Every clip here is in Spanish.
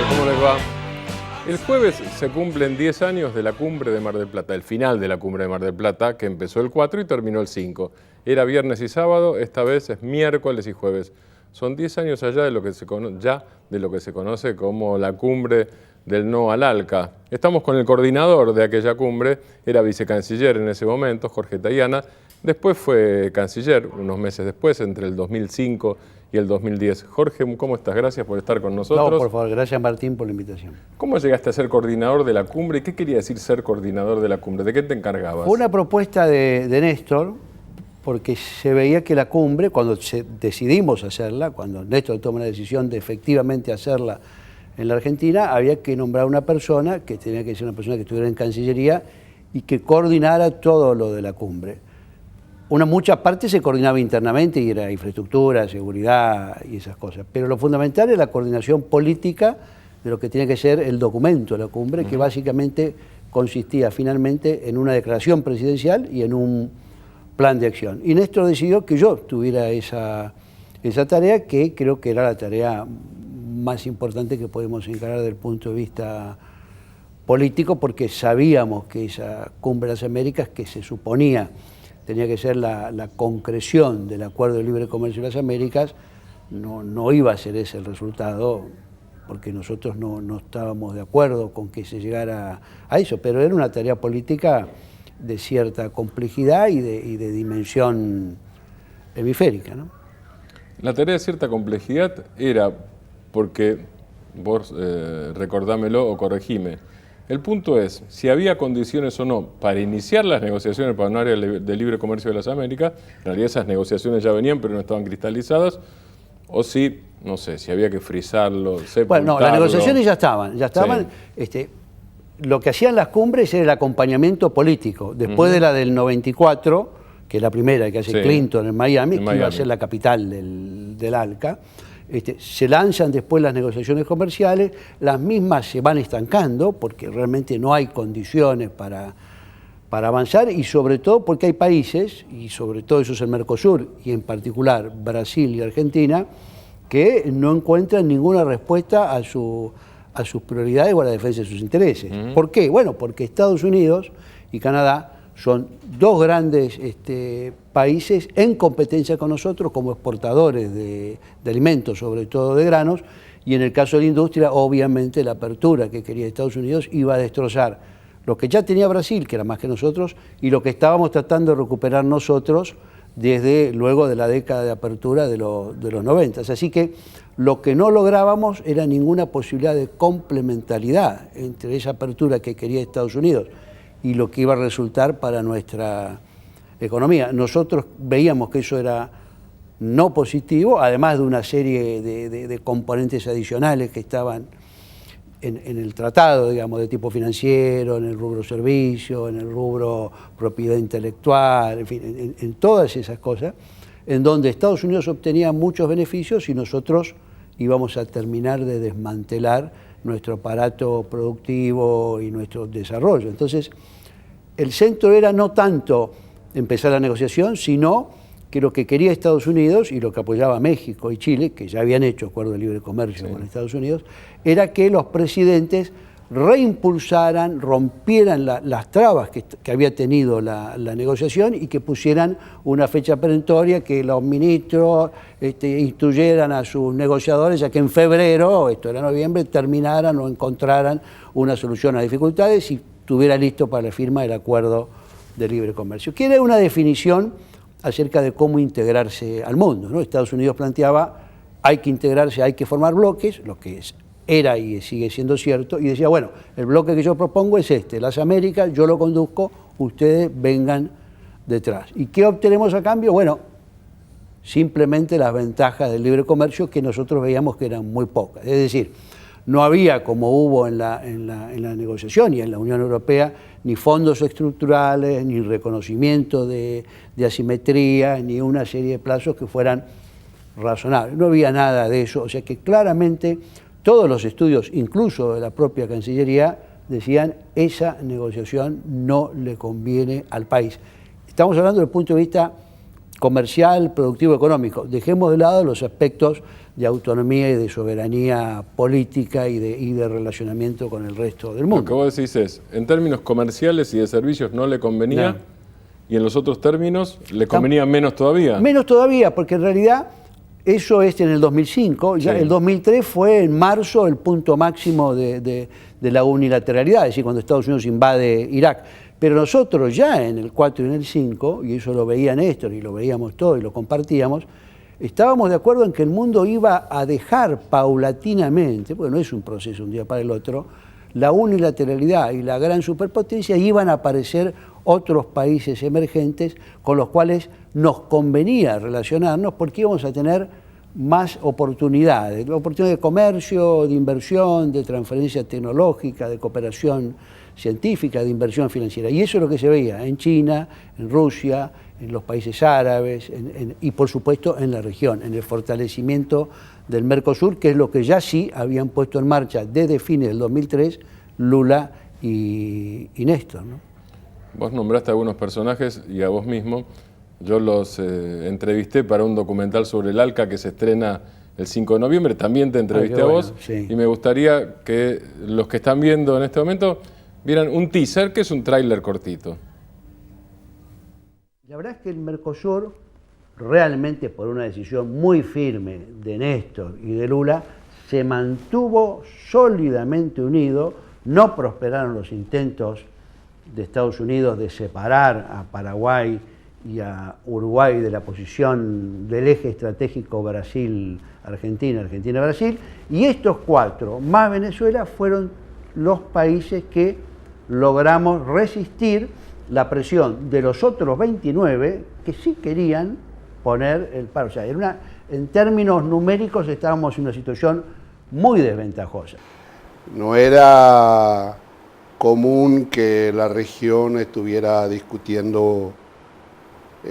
¿Cómo les va? El jueves se cumplen 10 años de la cumbre de Mar del Plata, el final de la cumbre de Mar del Plata, que empezó el 4 y terminó el 5. Era viernes y sábado, esta vez es miércoles y jueves. Son 10 años allá de lo que se conoce como la cumbre del no al ALCA. Estamos con el coordinador de aquella cumbre, era vicecanciller en ese momento, Jorge Tayana. Después fue canciller, unos meses después, entre el 2005 y el 2010. Jorge, ¿cómo estás? Gracias por estar con nosotros. No, por favor, gracias Martín por la invitación. ¿Cómo llegaste a ser coordinador de la cumbre? ¿Qué quería decir ser coordinador de la cumbre? ¿De qué te encargabas? Fue una propuesta de Néstor, porque se veía que la cumbre, cuando decidimos hacerla, cuando Néstor toma la decisión de efectivamente hacerla en la Argentina, había que nombrar una persona que tenía que ser una persona que estuviera en Cancillería y que coordinara todo lo de la cumbre. Mucha parte se coordinaba internamente y era infraestructura, seguridad y esas cosas, pero lo fundamental es la coordinación política de lo que tiene que ser el documento de la cumbre, que básicamente consistía finalmente en una declaración presidencial y en un plan de acción. Y Néstor decidió que yo tuviera esa tarea, que creo que era la tarea más importante que podemos encarar desde el punto de vista político, porque sabíamos que esa cumbre de las Américas, que se suponía tenía que ser la concreción del Acuerdo de Libre Comercio de las Américas, no iba a ser ese el resultado, porque nosotros no estábamos de acuerdo con que se llegara a eso, pero era una tarea política de cierta complejidad y de dimensión hemisférica, ¿no? La tarea de cierta complejidad era porque, vos recordámelo o corregime, el punto es, si había condiciones o no para iniciar las negociaciones para un área de libre comercio de las Américas, en realidad esas negociaciones ya venían pero no estaban cristalizadas, o si, no sé, si había que frizarlo, sepultarlo. Bueno, no, las negociaciones ya estaban. Sí. Lo que hacían las cumbres era el acompañamiento político. Después de la del 94, que es la primera que hace Clinton en Miami, que iba a ser la capital del ALCA, se lanzan después las negociaciones comerciales, las mismas se van estancando porque realmente no hay condiciones para avanzar, y sobre todo porque hay países, y sobre todo eso es el Mercosur, y en particular Brasil y Argentina, que no encuentran ninguna respuesta a sus prioridades o a la defensa de sus intereses. ¿Por qué? Bueno, porque Estados Unidos y Canadá son dos grandes países en competencia con nosotros como exportadores de alimentos, sobre todo de granos, y en el caso de la industria, obviamente la apertura que quería Estados Unidos iba a destrozar lo que ya tenía Brasil, que era más que nosotros, y lo que estábamos tratando de recuperar nosotros desde luego de la década de apertura de los 90. Así que lo que no lográbamos era ninguna posibilidad de complementariedad entre esa apertura que quería Estados Unidos y lo que iba a resultar para nuestra economía. Nosotros veíamos que eso era no positivo, además de una serie de componentes adicionales que estaban en el tratado, digamos, de tipo financiero, en el rubro servicio, en el rubro propiedad intelectual, en fin, en todas esas cosas, en donde Estados Unidos obtenía muchos beneficios y nosotros íbamos a terminar de desmantelar nuestro aparato productivo y nuestro desarrollo. Entonces, el centro era no tanto empezar la negociación, sino que lo que quería Estados Unidos y lo que apoyaba México y Chile, que ya habían hecho acuerdos de libre comercio con Estados Unidos, era que los presidentes reimpulsaran, rompieran las trabas que había tenido la negociación y que pusieran una fecha perentoria, que los ministros instruyeran a sus negociadores a que en febrero, esto era noviembre, terminaran o encontraran una solución a las dificultades y estuviera listo para la firma del acuerdo de libre comercio, que era una definición acerca de cómo integrarse al mundo, ¿no? Estados Unidos planteaba, hay que integrarse, hay que formar bloques, lo que era y sigue siendo cierto, y decía, bueno, el bloque que yo propongo es las Américas, yo lo conduzco, ustedes vengan detrás. ¿Y qué obtenemos a cambio? Bueno, simplemente las ventajas del libre comercio, que nosotros veíamos que eran muy pocas. Es decir, no había, como hubo en la negociación y en la Unión Europea, ni fondos estructurales, ni reconocimiento de asimetría, ni una serie de plazos que fueran razonables. No había nada de eso, o sea que claramente todos los estudios, incluso de la propia Cancillería, decían esa negociación no le conviene al país. Estamos hablando desde el punto de vista comercial, productivo, económico. Dejemos de lado los aspectos de autonomía y de soberanía política y de relacionamiento con el resto del mundo. Lo que vos decís es, en términos comerciales y de servicios no le convenía, no. Y en los otros términos le convenía menos todavía. Menos todavía, porque en realidad eso es en el 2005, ya el 2003 fue en marzo el punto máximo de la unilateralidad, es decir, cuando Estados Unidos invade Irak. Pero nosotros ya en el 4 y en el 5, y eso lo veía Néstor y lo veíamos todos y lo compartíamos, estábamos de acuerdo en que el mundo iba a dejar paulatinamente, porque no es un proceso un día para el otro, la unilateralidad y la gran superpotencia, iban a aparecer otros países emergentes con los cuales nos convenía relacionarnos porque íbamos a tener más oportunidades de comercio, de inversión, de transferencia tecnológica, de cooperación científica, de inversión financiera. Y eso es lo que se veía en China, en Rusia, en los países árabes y por supuesto en la región, en el fortalecimiento del Mercosur, que es lo que ya sí habían puesto en marcha desde fines del 2003 Lula y Néstor, ¿no? Vos nombraste a algunos personajes y a vos mismo. Yo los entrevisté para un documental sobre el ALCA que se estrena el 5 de noviembre. También te entrevisté a vos. Sí. Y me gustaría que los que están viendo en este momento vieran un teaser, que es un tráiler cortito. La verdad es que el Mercosur, realmente por una decisión muy firme de Néstor y de Lula, se mantuvo sólidamente unido. No prosperaron los intentos de Estados Unidos de separar a Paraguay y a Uruguay de la posición del eje estratégico Brasil-Argentina, Argentina-Brasil, y estos cuatro, más Venezuela, fueron los países que logramos resistir la presión de los otros 29 que sí querían poner el paro. O sea, en términos numéricos estábamos en una situación muy desventajosa. No era común que la región estuviera discutiendo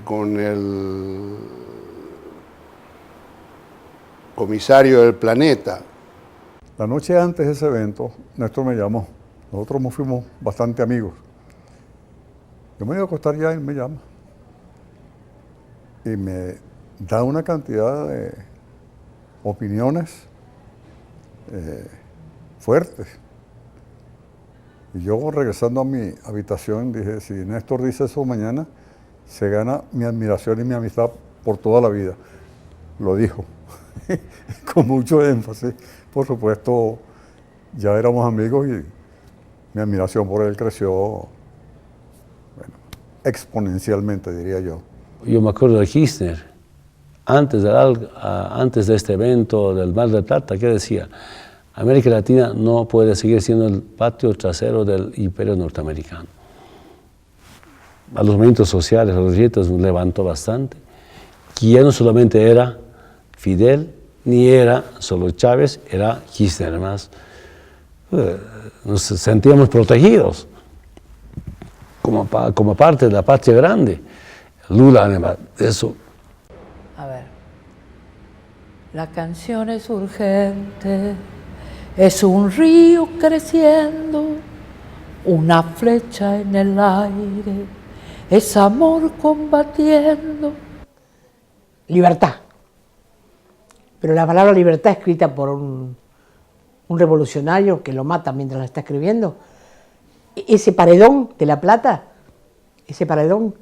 con el comisario del planeta. La noche antes de ese evento, Néstor me llamó. Nosotros nos fuimos bastante amigos. Yo me iba a acostar ya y él me llama. Y me da una cantidad de opiniones fuertes. Y yo, regresando a mi habitación, dije, si Néstor dice eso mañana, se gana mi admiración y mi amistad por toda la vida. Lo dijo, con mucho énfasis. Por supuesto, ya éramos amigos y mi admiración por él creció, bueno, exponencialmente, diría yo. Yo me acuerdo de Kirchner, antes de este evento del Mar del Plata, que decía, América Latina no puede seguir siendo el patio trasero del imperio norteamericano. A los movimientos sociales, a los rietos levantó bastante, que ya no solamente era Fidel, ni era solo Chávez, era Kirchner. Además, nos sentíamos protegidos como parte de la patria grande. Lula, además, eso. A ver, la canción es urgente, es un río creciendo, una flecha en el aire, es amor combatiendo. Libertad. Pero la palabra libertad escrita por un revolucionario que lo mata mientras la está escribiendo, ese paredón de La Plata, ese paredón,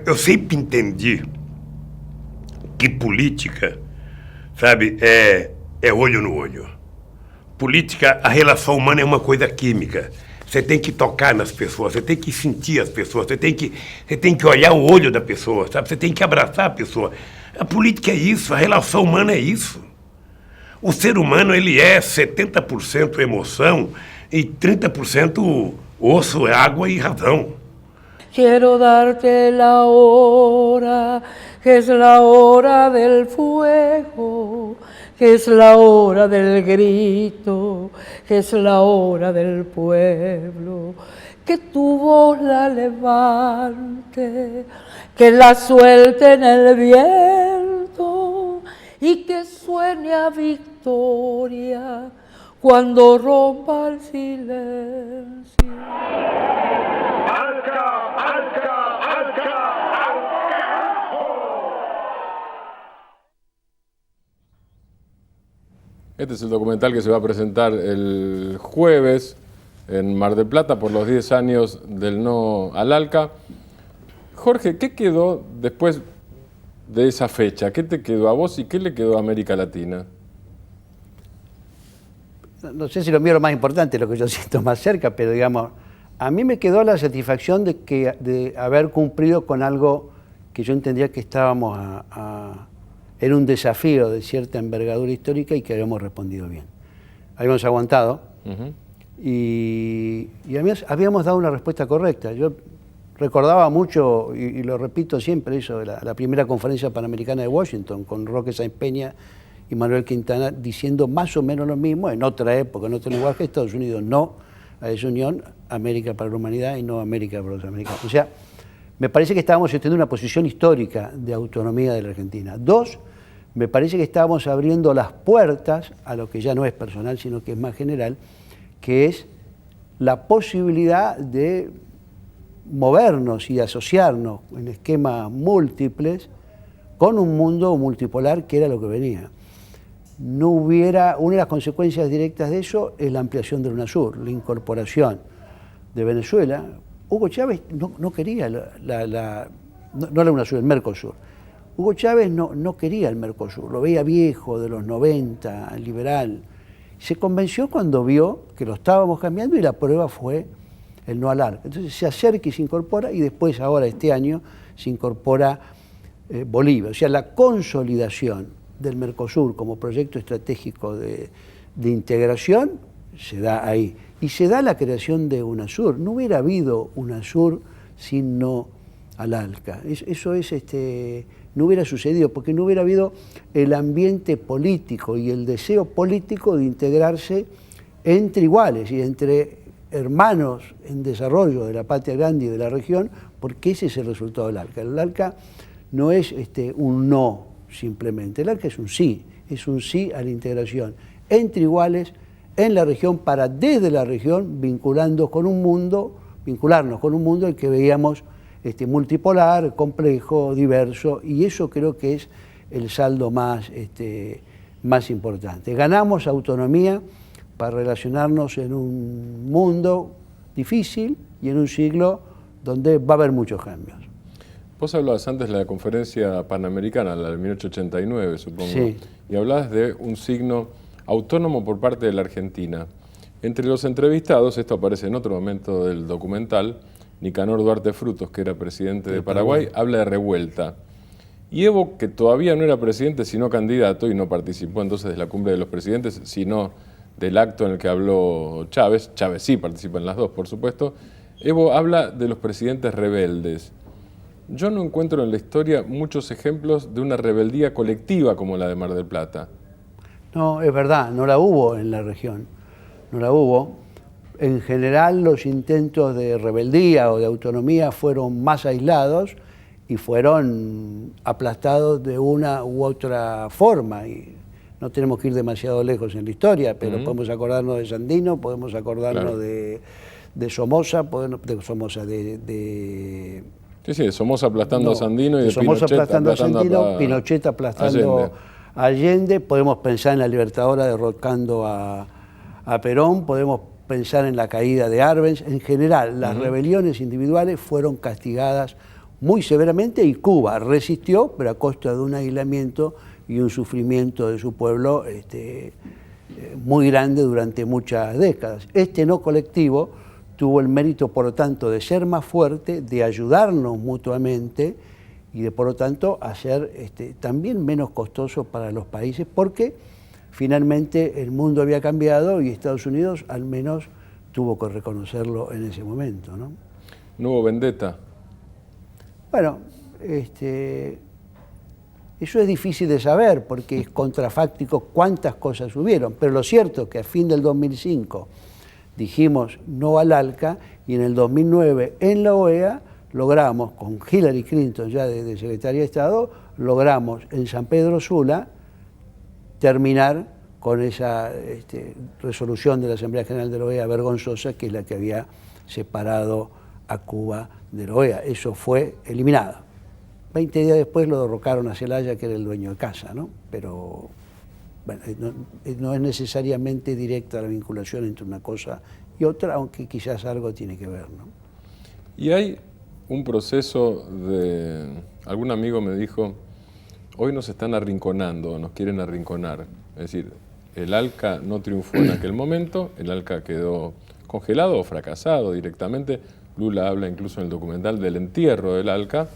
Eu sempre entendi que política, sabe, é olho no olho. Política, a relação humana é uma coisa química. Você tem que tocar nas pessoas, você tem que sentir as pessoas, você tem que olhar o olho da pessoa, sabe? Você tem que abraçar a pessoa. A política é isso, a relação humana é isso. O ser humano, ele é 70% emoção e 30% osso, água e razão. Quiero darte la hora, que es la hora del fuego, que es la hora del grito, que es la hora del pueblo. Que tu voz la levante, que la suelte en el viento y que suene a victoria cuando rompa el silencio. Este es el documental que se va a presentar el jueves en Mar del Plata por los 10 años del no al ALCA. Jorge, ¿qué quedó después de esa fecha? ¿Qué te quedó a vos y qué le quedó a América Latina? No sé si lo mío es lo más importante, lo que yo siento más cerca, pero digamos, a mí me quedó la satisfacción de haber cumplido con algo que yo entendía que estábamos era un desafío de cierta envergadura histórica y que habíamos respondido bien. Habíamos aguantado y habíamos dado una respuesta correcta. Yo recordaba mucho, y lo repito siempre, eso de la primera conferencia panamericana de Washington, con Roque Sáenz Peña y Manuel Quintana, diciendo más o menos lo mismo, en otra época, en otro lenguaje. Estados Unidos no a esa unión, América para la humanidad y no América para los americanos. O sea, me parece que estábamos teniendo una posición histórica de autonomía de la Argentina. Dos, me parece que estábamos abriendo las puertas a lo que ya no es personal, sino que es más general, que es la posibilidad de movernos y asociarnos en esquemas múltiples con un mundo multipolar que era lo que venía. No hubiera, una de las consecuencias directas de eso es la ampliación del UNASUR, la incorporación de Venezuela. Hugo Chávez no quería no la UNASUR, el Mercosur. Hugo Chávez no quería el Mercosur, lo veía viejo, de los 90, liberal. Se convenció cuando vio que lo estábamos cambiando y la prueba fue el no al ALCA. Entonces se acerca y se incorpora, y después ahora este año se incorpora Bolivia. O sea, la consolidación del Mercosur como proyecto estratégico de integración se da ahí. Y se da la creación de UNASUR. No hubiera habido UNASUR sin no al ALCA. Eso no hubiera sucedido, porque no hubiera habido el ambiente político y el deseo político de integrarse entre iguales y entre hermanos en desarrollo de la patria grande y de la región, porque ese es el resultado del ALCA. El ALCA no es un no simplemente, el ALCA es un sí a la integración entre iguales en la región para desde la región vincularnos con un mundo el que veíamos multipolar, complejo, diverso, y eso creo que es el saldo más importante. Ganamos autonomía para relacionarnos en un mundo difícil y en un siglo donde va a haber muchos cambios. Vos hablabas antes de la conferencia panamericana, la del 1889, supongo, sí, y hablabas de un signo autónomo por parte de la Argentina. Entre los entrevistados, esto aparece en otro momento del documental, Nicanor Duarte Frutos, que era presidente de Paraguay, habla de revuelta. Y Evo, que todavía no era presidente, sino candidato, y no participó entonces de la cumbre de los presidentes, sino del acto en el que habló Chávez sí participa en las dos, por supuesto, Evo habla de los presidentes rebeldes. Yo no encuentro en la historia muchos ejemplos de una rebeldía colectiva como la de Mar del Plata. No, es verdad, no la hubo en la región, no la hubo. En general los intentos de rebeldía o de autonomía fueron más aislados y fueron aplastados de una u otra forma. Y no tenemos que ir demasiado lejos en la historia, pero podemos acordarnos de Sandino, podemos acordarnos de Somoza, Sí, de Somoza aplastando a Sandino y de Somoza Pinochet aplastando a Sandino, Pinochet aplastando a Allende. Podemos pensar en la Libertadora derrocando a Perón, podemos pensar en la caída de Arbenz. En general, las rebeliones individuales fueron castigadas muy severamente y Cuba resistió, pero a costa de un aislamiento y un sufrimiento de su pueblo muy grande durante muchas décadas. Este no colectivo tuvo el mérito, por lo tanto, de ser más fuerte, de ayudarnos mutuamente y de, por lo tanto, hacer también menos costoso para los países, porque finalmente el mundo había cambiado y Estados Unidos al menos tuvo que reconocerlo en ese momento, ¿no? ¿No hubo vendetta? Bueno, eso es difícil de saber porque es contrafáctico cuántas cosas hubieron, pero lo cierto es que a fin del 2005 dijimos no al ALCA y en el 2009 en la OEA logramos, con Hillary Clinton ya de secretaria de Estado, logramos en San Pedro Sula terminar con esa resolución de la Asamblea General de la OEA vergonzosa, que es la que había separado a Cuba de la OEA. Eso fue eliminado. 20 días después lo derrocaron a Zelaya, que era el dueño de casa, ¿no? Pero bueno, no es necesariamente directa la vinculación entre una cosa y otra, aunque quizás algo tiene que ver, ¿no? Y hay un proceso de... Algún amigo me dijo, hoy nos están arrinconando, nos quieren arrinconar. Es decir, el ALCA no triunfó en aquel momento, el ALCA quedó congelado o fracasado directamente. Lula habla incluso en el documental del entierro del ALCA.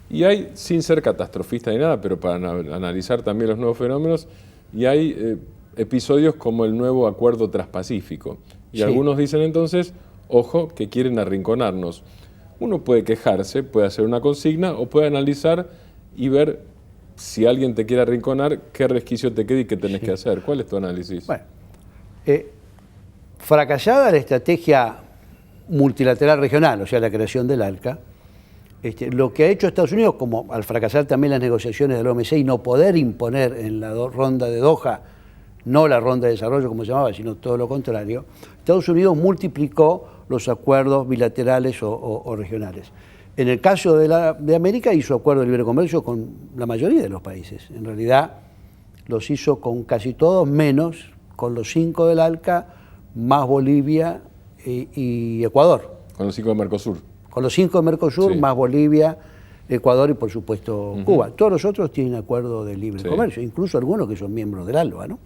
Y hay, sin ser catastrofista ni nada, pero para analizar también los nuevos fenómenos, y hay episodios como el nuevo acuerdo transpacífico. Y algunos dicen entonces, ojo, que quieren arrinconarnos. Uno puede quejarse, puede hacer una consigna o puede analizar y ver si alguien te quiere arrinconar, qué resquicio te queda y qué tenés que hacer. ¿Cuál es tu análisis? Bueno, fracasada la estrategia multilateral regional, o sea, la creación del ALCA, lo que ha hecho Estados Unidos, como al fracasar también las negociaciones del OMC y no poder imponer en la ronda de Doha, no la ronda de desarrollo como se llamaba, sino todo lo contrario, Estados Unidos multiplicó los acuerdos bilaterales o regionales. En el caso de América hizo acuerdos de libre comercio con la mayoría de los países. En realidad los hizo con casi todos, menos con los 5 del ALCA, más Bolivia y Ecuador. Con los 5 de Mercosur. Con los 5 de Mercosur, más Bolivia, Ecuador y por supuesto Cuba. Todos los otros tienen acuerdo de libre comercio, incluso algunos que son miembros del ALBA, ¿no?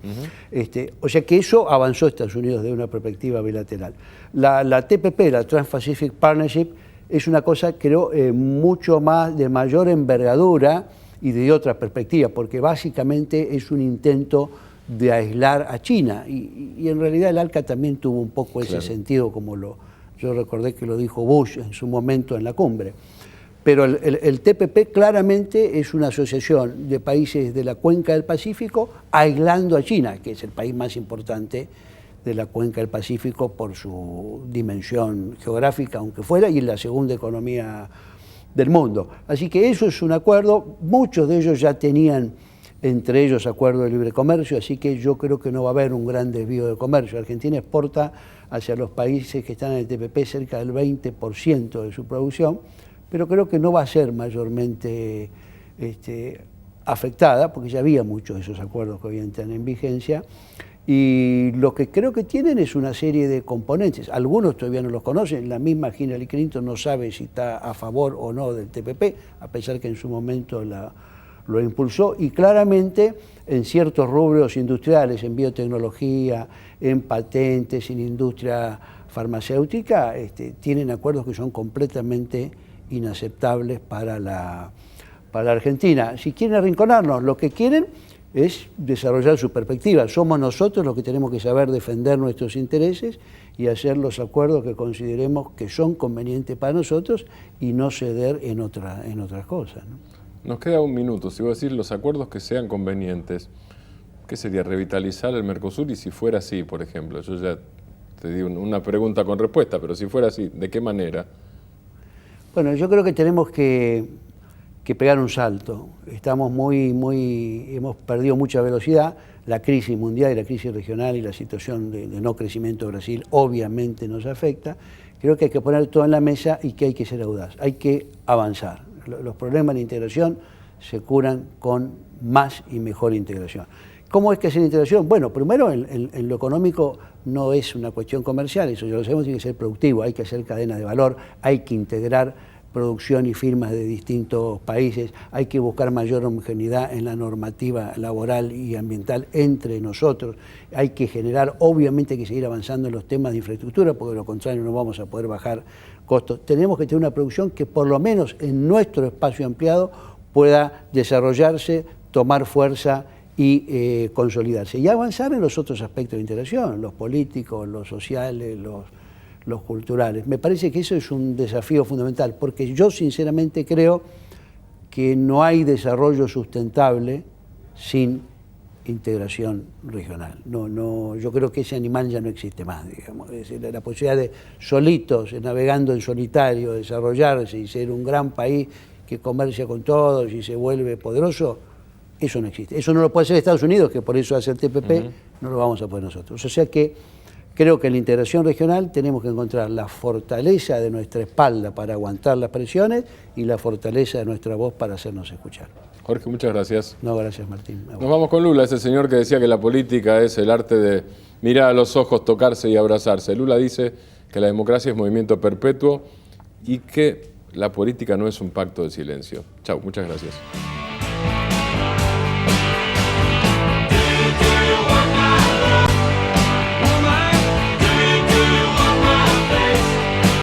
O sea que eso avanzó Estados Unidos de una perspectiva bilateral. La TPP, la Trans-Pacific Partnership, es una cosa, creo, mucho más de mayor envergadura y de otra perspectiva, porque básicamente es un intento de aislar a China. Y en realidad el ALCA también tuvo un poco ese sentido, como yo recordé que lo dijo Bush en su momento en la cumbre. Pero el TPP claramente es una asociación de países de la cuenca del Pacífico aislando a China, que es el país más importante de la cuenca del Pacífico por su dimensión geográfica, aunque fuera, y la segunda economía del mundo. Así que eso es un acuerdo, muchos de ellos ya tenían entre ellos acuerdos de libre comercio, así que yo creo que no va a haber un gran desvío de comercio. Argentina exporta hacia los países que están en el TPP cerca del 20% de su producción, pero creo que no va a ser mayormente afectada, porque ya había muchos de esos acuerdos que hoy entran en vigencia. Y lo que creo que tienen es una serie de componentes. Algunos todavía no los conocen. La misma Hillary Clinton no sabe si está a favor o no del TPP, a pesar que en su momento lo impulsó. Y claramente en ciertos rubros industriales, en biotecnología, en patentes, en industria farmacéutica, tienen acuerdos que son completamente inaceptables para la Argentina. Si quieren arrinconarnos, lo que quieren es desarrollar su perspectiva. Somos nosotros los que tenemos que saber defender nuestros intereses y hacer los acuerdos que consideremos que son convenientes para nosotros y no ceder en otras cosas, ¿no? Nos queda un minuto. Si vos decís los acuerdos que sean convenientes, ¿qué sería? Revitalizar el Mercosur, y si fuera así, por ejemplo, yo ya te di una pregunta con respuesta, pero si fuera así, ¿de qué manera? Bueno, yo creo que tenemos que pegar un salto. Estamos hemos perdido mucha velocidad. La crisis mundial y la crisis regional y la situación de no crecimiento de Brasil obviamente nos afecta. Creo que hay que poner todo en la mesa y que hay que ser audaz, hay que avanzar. Los problemas de integración se curan con más y mejor integración. ¿Cómo es que hacer integración? Bueno, primero en lo económico no es una cuestión comercial, eso ya lo sabemos, tiene que ser productivo, hay que hacer cadena de valor, hay que integrar producción y firmas de distintos países, hay que buscar mayor homogeneidad en la normativa laboral y ambiental entre nosotros, hay que generar, obviamente hay que seguir avanzando en los temas de infraestructura, porque de lo contrario no vamos a poder bajar costos. Tenemos que tener una producción que por lo menos en nuestro espacio ampliado pueda desarrollarse, tomar fuerza y consolidarse. Y avanzar en los otros aspectos de integración, los políticos, los sociales, los culturales. Me parece que eso es un desafío fundamental, porque yo sinceramente creo que no hay desarrollo sustentable sin integración regional. Yo creo que ese animal ya no existe más, digamos. Es decir, la posibilidad de solitos, navegando en solitario, desarrollarse y ser un gran país que comercia con todos y se vuelve poderoso, Eso no existe. Eso no lo puede hacer Estados Unidos, que por eso hace el TPP, no lo vamos a poder nosotros. O sea que creo que en la integración regional tenemos que encontrar la fortaleza de nuestra espalda para aguantar las presiones y la fortaleza de nuestra voz para hacernos escuchar. Jorge, muchas gracias. No, gracias, Martín. Nos vamos con Lula, ese señor que decía que la política es el arte de mirar a los ojos, tocarse y abrazarse. Lula dice que la democracia es movimiento perpetuo y que la política no es un pacto de silencio. Chau, muchas gracias.